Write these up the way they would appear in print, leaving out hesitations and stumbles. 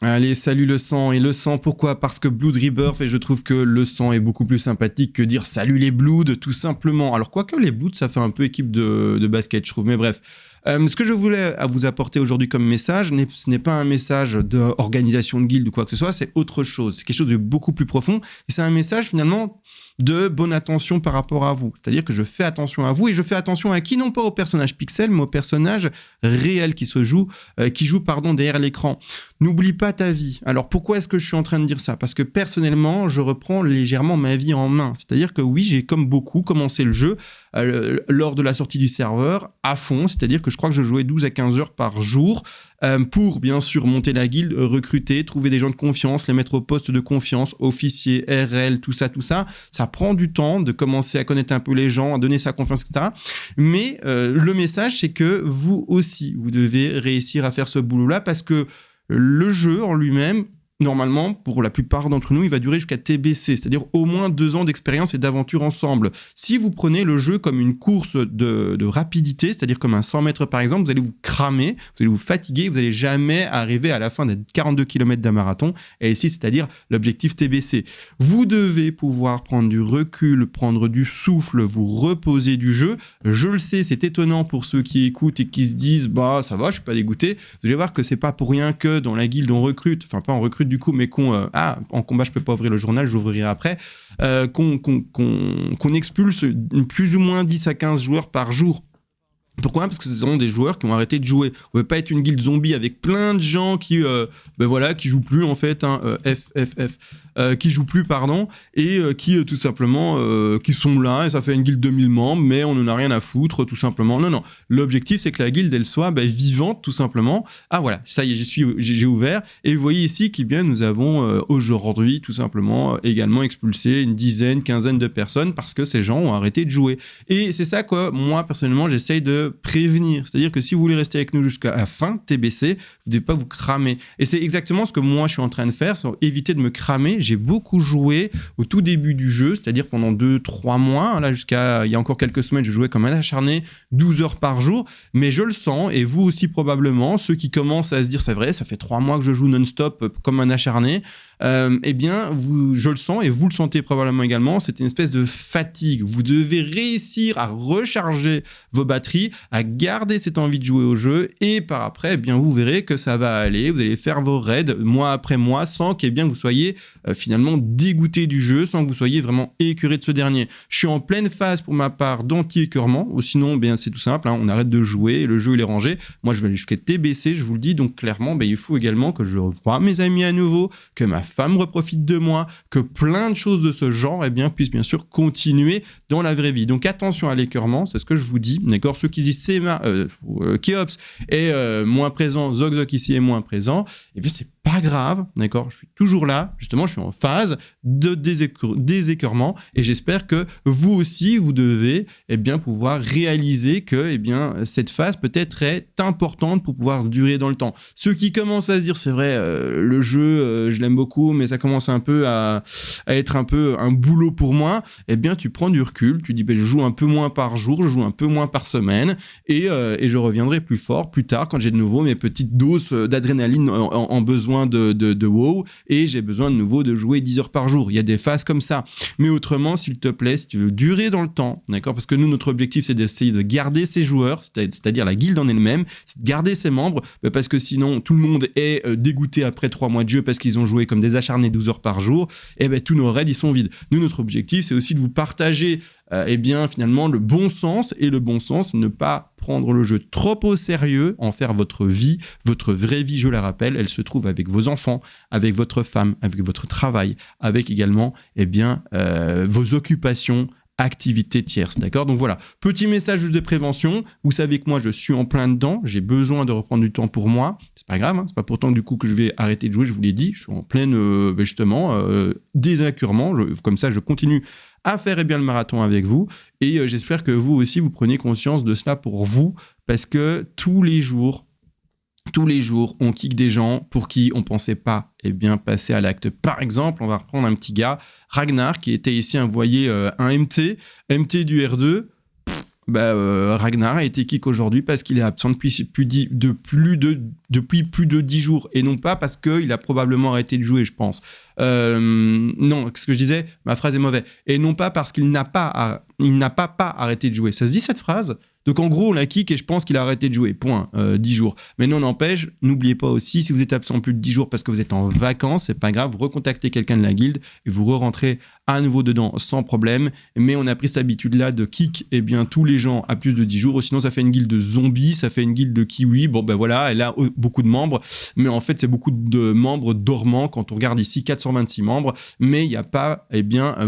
Allez, salut le sang. Et le sang, pourquoi? Parce que Blood Rebirth, et je trouve que le sang est beaucoup plus sympathique que dire salut les Bloods, tout simplement. Alors, quoique les Bloods, ça fait un peu équipe de basket, je trouve, mais bref. Ce que je voulais à vous apporter aujourd'hui comme message, ce n'est pas un message d'organisation de guilde ou quoi que ce soit, c'est autre chose. C'est quelque chose de beaucoup plus profond. Et c'est un message, finalement, de bonne attention par rapport à vous. C'est-à-dire que je fais attention à vous et je fais attention à qui? Non pas au personnage pixel, mais au personnage réel qui joue derrière l'écran. N'oublie pas ta vie. Alors pourquoi est-ce que je suis en train de dire ça? Parce que personnellement, je reprends légèrement ma vie en main. C'est-à-dire que oui, j'ai comme beaucoup commencé le jeu lors de la sortie du serveur à fond. C'est-à-dire que je crois que je jouais 12 à 15 heures par jour pour bien sûr monter la guilde, recruter, trouver des gens de confiance, les mettre au poste de confiance, officier, RL, tout ça. Ça prend du temps de commencer à connaître un peu les gens, à donner sa confiance, etc. Mais le message, c'est que vous aussi, vous devez réussir à faire ce boulot-là parce que le jeu en lui-même, normalement, pour la plupart d'entre nous, il va durer jusqu'à TBC, c'est-à-dire au moins 2 ans d'expérience et d'aventure ensemble. Si vous prenez le jeu comme une course de rapidité, c'est-à-dire comme un 100 mètres par exemple, vous allez vous cramer, vous allez vous fatiguer, vous n'allez jamais arriver à la fin des 42 km d'un marathon, et ici, c'est-à-dire l'objectif TBC. Vous devez pouvoir prendre du recul, prendre du souffle, vous reposer du jeu. Je le sais, c'est étonnant pour ceux qui écoutent et qui se disent « bah ça va, je suis pas dégoûté ». Vous allez voir que c'est pas pour rien que dans la guilde on recrute, enfin pas on recrute du coup, mais en combat, je peux pas ouvrir le journal, j'ouvrirai après, qu'on expulse plus ou moins 10 à 15 joueurs par jour. Pourquoi? Parce que ce sont des joueurs qui ont arrêté de jouer. On veut pas être une guilde zombie avec plein de gens qui jouent plus en fait, qui jouent plus pardon, et qui tout simplement qui sont là et ça fait une guilde de 1000 membres, mais on en a rien à foutre tout simplement. Non. L'objectif c'est que la guilde elle soit vivante tout simplement. Ah voilà, ça y est, j'ai ouvert et vous voyez ici que bien nous avons aujourd'hui tout simplement également expulsé une dizaine, quinzaine de personnes parce que ces gens ont arrêté de jouer. Et c'est ça que moi personnellement j'essaye de prévenir, c'est-à-dire que si vous voulez rester avec nous jusqu'à la fin TBC, vous ne devez pas vous cramer. Et c'est exactement ce que moi je suis en train de faire, c'est éviter de me cramer. J'ai beaucoup joué au tout début du jeu, c'est-à-dire pendant 2-3 mois, là jusqu'à il y a encore quelques semaines, je jouais comme un acharné 12 heures par jour, mais je le sens, et vous aussi probablement, ceux qui commencent à se dire c'est vrai, ça fait 3 mois que je joue non-stop comme un acharné, je le sens et vous le sentez probablement également, c'est une espèce de fatigue. Vous devez réussir à recharger vos batteries, à garder cette envie de jouer au jeu et par après, vous verrez que ça va aller. Vous allez faire vos raids mois après mois sans que vous soyez finalement dégoûté du jeu, sans que vous soyez vraiment écœuré de ce dernier. Je suis en pleine phase pour ma part d'anti-écœurement, ou sinon c'est tout simple, on arrête de jouer, le jeu il est rangé. Moi je vais aller jusqu'à TBC, je vous le dis, donc clairement il faut également que je revoie mes amis à nouveau, que ma femme reprofite de moi, que plein de choses de ce genre puissent bien sûr continuer dans la vraie vie. Donc attention à l'écœurement, c'est ce que je vous dis, d'accord? Ceux qui disent Keops est moins présent, Zogzog ici est moins présent, c'est pas grave, d'accord? Je suis toujours là, justement, je suis en phase de désécœurement et j'espère que vous aussi, vous devez pouvoir réaliser que cette phase peut-être est importante pour pouvoir durer dans le temps. Ceux qui commencent à se dire, c'est vrai, le jeu, je l'aime beaucoup, mais ça commence un peu à être un peu un boulot pour moi, tu prends du recul, tu dis, je joue un peu moins par jour, je joue un peu moins par semaine et je reviendrai plus fort plus tard quand j'ai de nouveau mes petites doses d'adrénaline en besoin de WoW et j'ai besoin de nouveau de jouer 10 heures par jour. Il y a des phases comme ça. Mais autrement, s'il te plaît, si tu veux durer dans le temps, d'accord, parce que nous, notre objectif, c'est d'essayer de garder ses joueurs, c'est-à-dire la guilde en elle-même, c'est de garder ses membres, parce que sinon, tout le monde est dégoûté après 3 mois de jeu parce qu'ils ont joué comme des acharnés 12 heures par jour, tous nos raids, ils sont vides. Nous, notre objectif, c'est aussi de vous partager finalement le bon sens, et le bon sens, ne pas prendre le jeu trop au sérieux, en faire votre vie, votre vraie vie, je la rappelle, elle se trouve avec vos enfants, avec votre femme, avec votre travail, avec également vos occupations, activités tierces, d'accord? Donc voilà, petit message de prévention, vous savez que moi je suis en plein dedans, j'ai besoin de reprendre du temps pour moi, c'est pas grave, c'est pas pourtant du coup que je vais arrêter de jouer, je vous l'ai dit, je suis en pleine désécœurement, comme ça je continue à faire le marathon avec vous, et j'espère que vous aussi vous prenez conscience de cela pour vous, parce que tous les jours, on kick des gens pour qui on pensait pas passer à l'acte. Par exemple, on va reprendre un petit gars, Ragnar, qui était ici envoyé un MT du R2. Ragnar a été kick aujourd'hui parce qu'il est absent depuis plus de 10 jours et non pas parce qu'il a probablement arrêté de jouer, je pense. Non, ce que je disais, ma phrase est mauvaise. Et non pas parce qu'il n'a pas arrêté de jouer. Ça se dit cette phrase ? Donc en gros, on l'a kick et je pense qu'il a arrêté de jouer. Point. 10 jours. Mais non, n'empêche, n'oubliez pas aussi, si vous êtes absent plus de 10 jours parce que vous êtes en vacances, c'est pas grave, vous recontactez quelqu'un de la guilde et vous re-rentrez à nouveau dedans sans problème. Mais on a pris cette habitude-là de kick tous les gens à plus de 10 jours. Ou sinon, ça fait une guilde de zombies, ça fait une guilde de kiwi. Bon, voilà, elle a beaucoup de membres. Mais en fait, c'est beaucoup de membres dormants. Quand on regarde ici, 426 membres. Mais il n'y a pas,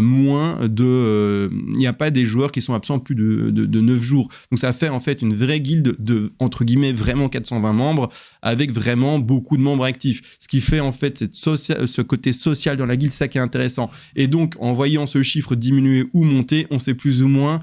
moins de... Il n'y a pas des joueurs qui sont absents plus de 9 jours. Donc ça fait en fait une vraie guilde de, entre guillemets, vraiment 420 membres avec vraiment beaucoup de membres actifs. Ce qui fait en fait ce côté social dans la guilde, ça qui est intéressant. Et donc en voyant ce chiffre diminuer ou monter, on sait plus ou moins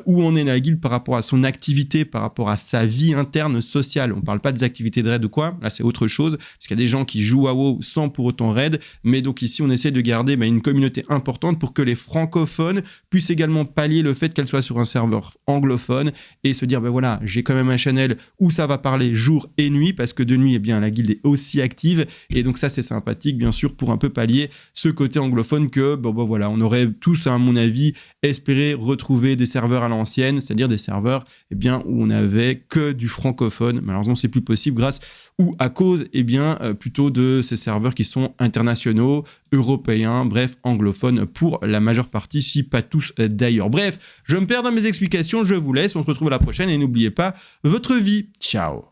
où on est dans la guilde par rapport à son activité, par rapport à sa vie interne sociale. On ne parle pas des activités de raid ou quoi, là c'est autre chose, parce qu'il y a des gens qui jouent à WoW sans pour autant raid, mais donc ici on essaie de garder une communauté importante pour que les francophones puissent également pallier le fait qu'elle soit sur un serveur anglophone et se dire voilà, j'ai quand même un channel où ça va parler jour et nuit, parce que de nuit la guilde est aussi active, et donc ça c'est sympathique bien sûr pour un peu pallier ce côté anglophone que voilà, on aurait tous à mon avis espéré retrouver des serveurs à l'ancienne, c'est-à-dire des serveurs où on n'avait que du francophone. Malheureusement, c'est plus possible grâce ou à cause plutôt de ces serveurs qui sont internationaux, européens, bref, anglophones pour la majeure partie, si pas tous d'ailleurs. Bref, je me perds dans mes explications, je vous laisse, on se retrouve à la prochaine et n'oubliez pas votre vie. Ciao.